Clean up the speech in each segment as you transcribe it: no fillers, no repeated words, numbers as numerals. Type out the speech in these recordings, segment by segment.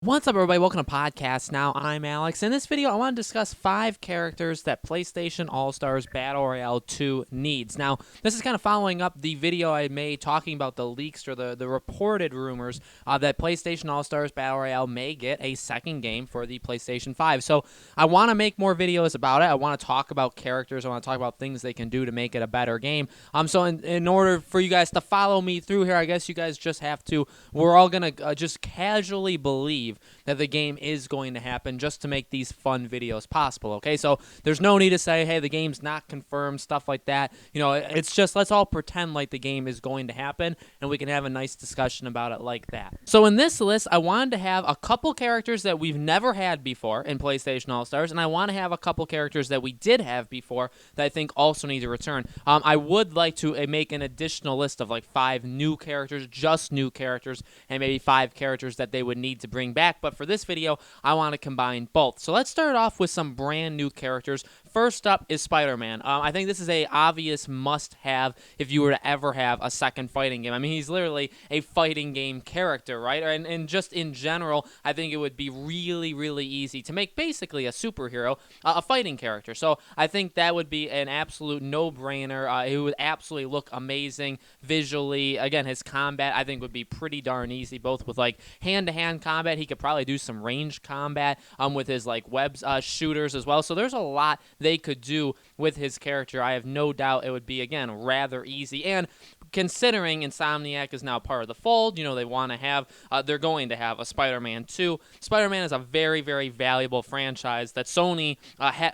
What's up, everybody? Welcome to Podcast Now. I'm Alex. In this video, I want to discuss 5 characters that PlayStation All-Stars Battle Royale 2 needs. Now, this is kind of following up the video I made talking about the leaks or the reported rumors that PlayStation All-Stars Battle Royale may get a second game for the PlayStation 5. So, I want to make more videos about it. I want to talk about characters. I want to talk about things they can do to make it a better game. So, in order for you guys to follow me through here, I guess you guys just have to, we're all going to just casually believe that the game is going to happen just to make these fun videos possible, okay? So there's no need to say, hey, the game's not confirmed, stuff like that. You know, it's just let's all pretend like the game is going to happen, and we can have a nice discussion about it like that. So in this list, I wanted to have a couple characters that we've never had before in PlayStation All-Stars, and I want to have a couple characters that we did have before that I think also need to return. I would like to make an additional list of like 5 new characters, just new characters, and maybe 5 characters that they would need to bring back. But for this video, I want to combine both. So let's start off with some brand new characters. First up is Spider-Man. I think this is a obvious must-have if you were to ever have a second fighting game. I mean, he's literally a fighting game character, right? And just in general, I think it would be really, really easy to make basically a superhero a fighting character. So I think that would be an absolute no-brainer. It would absolutely look amazing visually. Again, his combat, I think, would be pretty darn easy, both with like hand-to-hand combat. He could probably do some ranged combat with his like web shooters as well. So there's a lot they could do with his character. I have no doubt it would be, again, rather easy. And considering Insomniac is now part of the fold, you know, they want to have, they're going to have a Spider-Man 2. Spider-Man is a very, very valuable franchise that Sony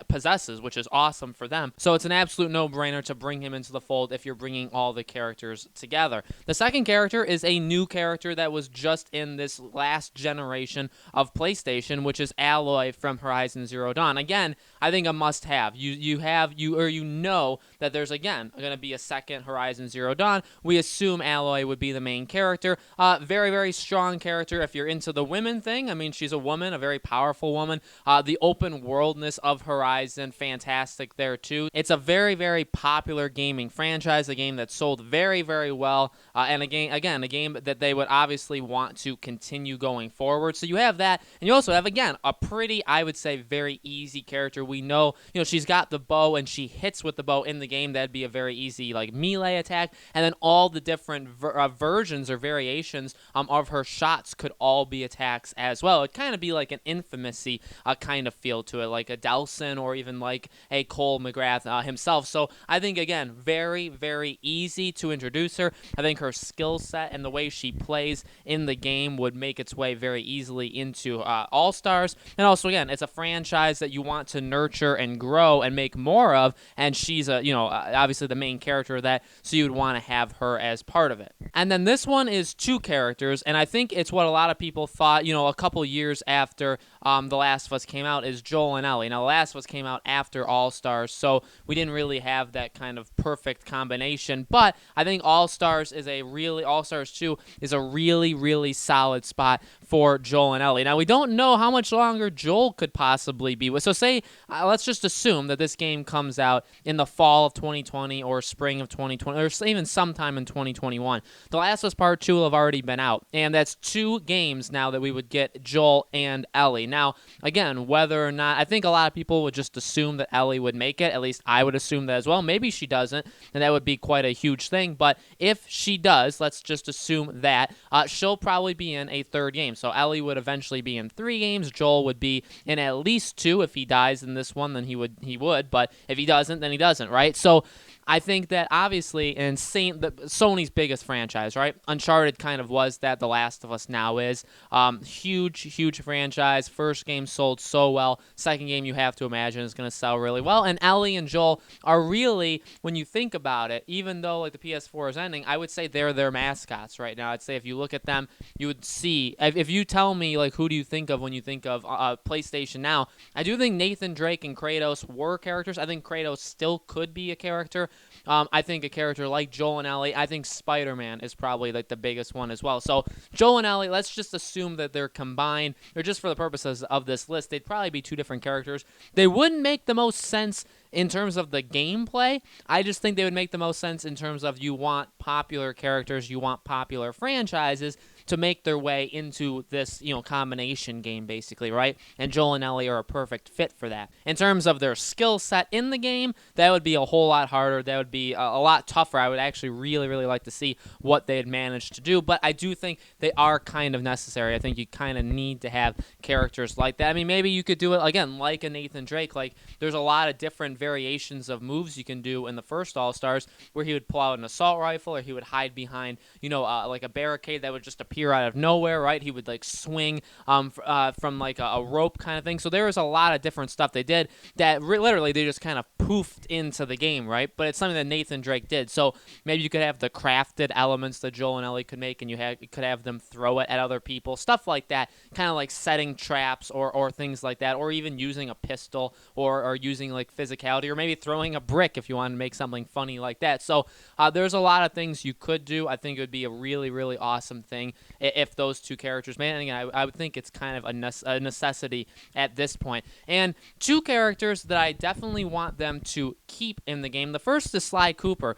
possesses, which is awesome for them. So it's an absolute no-brainer to bring him into the fold if you're bringing all the characters together. The second character is a new character that was just in this last generation of PlayStation, which is Aloy from Horizon Zero Dawn. Again, I think a must-have. You know that there's, again, going to be a second Horizon Zero Dawn. We assume Aloy would be the main character. Very, very strong character if you're into the women thing. I mean, she's a woman, a very powerful woman. The open worldness of Horizon, fantastic there too. It's a very, very popular gaming franchise, a game that sold very, very well, and a game that they would obviously want to continue going forward. So you have that, and you also have, again, a pretty, I would say, very easy character. We know, you know, she's got the bow, and she hits with the bow in the game. That'd be a very easy, like, melee attack, and then all the different versions or variations of her shots could all be attacks as well. It'd kind of be like an Infamous-y kind of feel to it, like a Delson or even like a Cole McGrath himself. So I think, again, very, very easy to introduce her. I think her skill set and the way she plays in the game would make its way very easily into All-Stars. And also, again, it's a franchise that you want to nurture and grow and make more of, and she's obviously the main character of that, so you'd want to have her as part of it. And then this one is 2 characters, and I think it's what a lot of people thought, you know, a couple years after The Last of Us came out, is Joel and Ellie. Now, The Last of Us came out after All-Stars, so we didn't really have that kind of perfect combination, but I think All-Stars 2 is a really, really solid spot for Joel and Ellie. Now, we don't know how much longer Joel could possibly be with, so say, let's just assume that this game comes out in the fall of 2020 or spring of 2020, or even sometime in 2021. The Last of Us Part 2 will have already been out, and that's 2 games now that we would get Joel and Ellie. Now, again, whether or not, I think a lot of people would just assume that Ellie would make it. At least I would assume that as well. Maybe she doesn't, and that would be quite a huge thing, but if she does, let's just assume that, she'll probably be in a 3rd game. So Ellie would eventually be in 3 games. Joel would be in at least 2. If he dies in this one, then he would, but if he doesn't, then he doesn't, right? So I think that obviously Sony's biggest franchise, right? Uncharted kind of was that. The Last of Us now is. Huge, huge franchise. First game sold so well. Second game, you have to imagine, is going to sell really well. And Ellie and Joel are really, when you think about it, even though like the PS4 is ending, I would say they're their mascots right now. I'd say if you look at them, you would see, if you tell me like who do you think of when you think of PlayStation now, I do think Nathan Drake and Kratos were characters. I think Kratos still could be a character. I think a character like Joel and Ellie, I think Spider-Man is probably like the biggest one as well. So Joel and Ellie, let's just assume that they're combined, or just for the purposes of this list, they'd probably be 2 different characters. They wouldn't make the most sense in terms of the gameplay. I just think they would make the most sense in terms of you want popular characters, you want popular franchises, to make their way into this, combination game, basically, right? And Joel and Ellie are a perfect fit for that. In terms of their skill set in the game, that would be a whole lot harder. That would be a lot tougher. I would actually really, really like to see what they had managed to do, but I do think they are kind of necessary. I think you kind of need to have characters like that. I mean, maybe you could do it, again, like a Nathan Drake. Like, there's a lot of different variations of moves you can do in the first All-Stars, where he would pull out an assault rifle, or he would hide behind, like a barricade that would just appear out of nowhere, right? He would, like, swing from, like, a rope kind of thing. So there was a lot of different stuff they did that literally they just kind of poofed into the game, right? But it's something that Nathan Drake did. So maybe you could have the crafted elements that Joel and Ellie could make, and you could have them throw it at other people, stuff like that, kind of like setting traps or things like that, or even using a pistol or using like physicality, or maybe throwing a brick if you want to make something funny like that. So there's a lot of things you could do. I think it would be a really, really awesome thing if those two characters, man. And again, I would think it's kind of a necessity at this point. And two characters that I definitely want them to keep in the game. The first is Sly Cooper.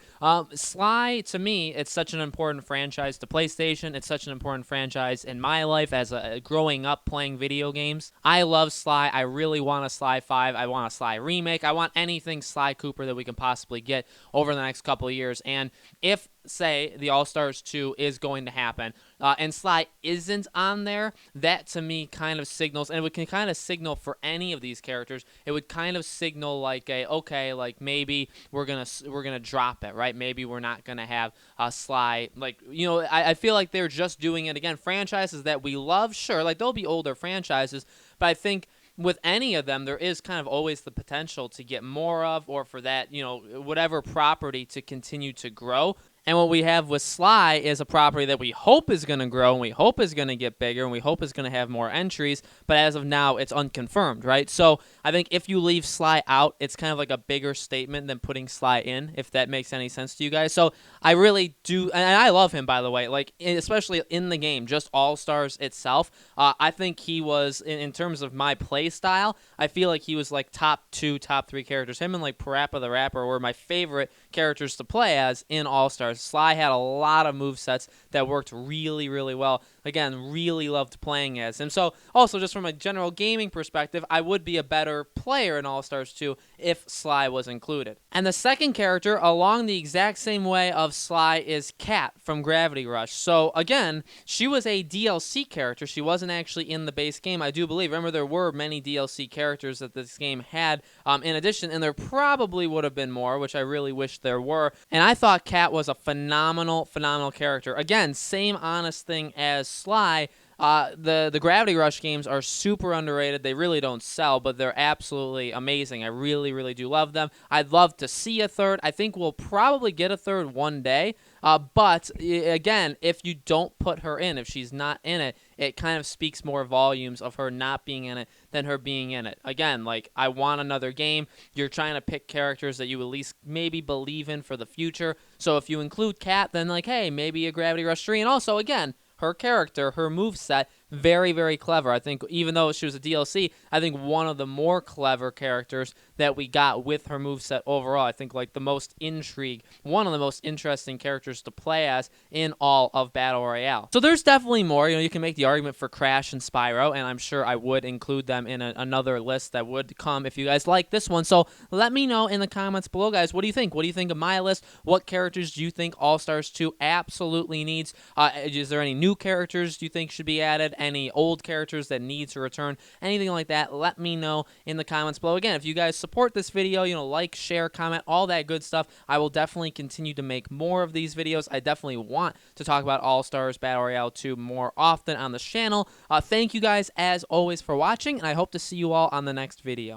Sly, to me, it's such an important franchise to PlayStation. It's such an important franchise in my life as growing up playing video games. I love Sly. I really want a Sly 5. I want a Sly remake. I want anything Sly Cooper that we can possibly get over the next couple of years. And if, say, the All-Stars 2 is going to happen, and Sly isn't on there, that to me kind of signals, and it can kind of signal for any of these characters, it would kind of signal like okay, like maybe we're gonna drop it, right? Maybe we're not gonna have Sly, like, I feel like they're just doing it again. Franchises that we love, sure, like they'll be older franchises, but I think with any of them, there is kind of always the potential to get more of, or for that, whatever property to continue to grow. And what we have with Sly is a property that we hope is going to grow, and we hope is going to get bigger, and we hope is going to have more entries, but as of now, it's unconfirmed, right? So I think if you leave Sly out, it's kind of like a bigger statement than putting Sly in, if that makes any sense to you guys. So I really do, and I love him, by the way, like, especially in the game, just All-Stars itself. I think he was, in terms of my play style, I feel like he was like top 2, top 3 characters. Him and like Parappa the Rapper were my favorite characters to play as in All-Stars. Sly had a lot of movesets that worked really, really well. Again, really loved playing as him. So also, just from a general gaming perspective, I would be a better player in All-Stars 2 if Sly was included. And the second character, along the exact same way of Sly, is Kat from Gravity Rush. So again, she was a DLC character. She wasn't actually in the base game, I do believe. Remember, there were many DLC characters that this game had in addition, and there probably would have been more, which I really wish there were. And I thought Kat was a phenomenal character. Again, same honest thing as Sly. The Gravity Rush games are super underrated. They really don't sell, but they're absolutely amazing. I really, really do love them. I'd love to see a third. I think we'll probably get a third one day. But again, if you don't put her in, if she's not in it, it kind of speaks more volumes of her not being in it than her being in it. Again, like, I want another game. You're trying to pick characters that you at least maybe believe in for the future. So if you include Kat, then like, hey, maybe a Gravity Rush 3. And also, again, her character, her moveset, very, very clever. I think even though she was a DLC, I think one of the more clever characters that we got with her moveset overall. I think like the most intrigue, one of the most interesting characters to play as in all of Battle Royale. So there's definitely more. You can make the argument for Crash and Spyro, and I'm sure I would include them in another list that would come if you guys like this one. So let me know in the comments below, guys. What do you think? What do you think of my list? What characters do you think All-Stars 2 absolutely needs? Is there any new characters you think should be added? Any old characters that need to return? Anything like that, let me know in the comments below. Again, if you guys support this video, like, share, comment, all that good stuff, I will definitely continue to make more of these videos. I definitely want to talk about All-Stars Battle Royale 2 more often on this channel. Thank you guys, as always, for watching, and I hope to see you all on the next video.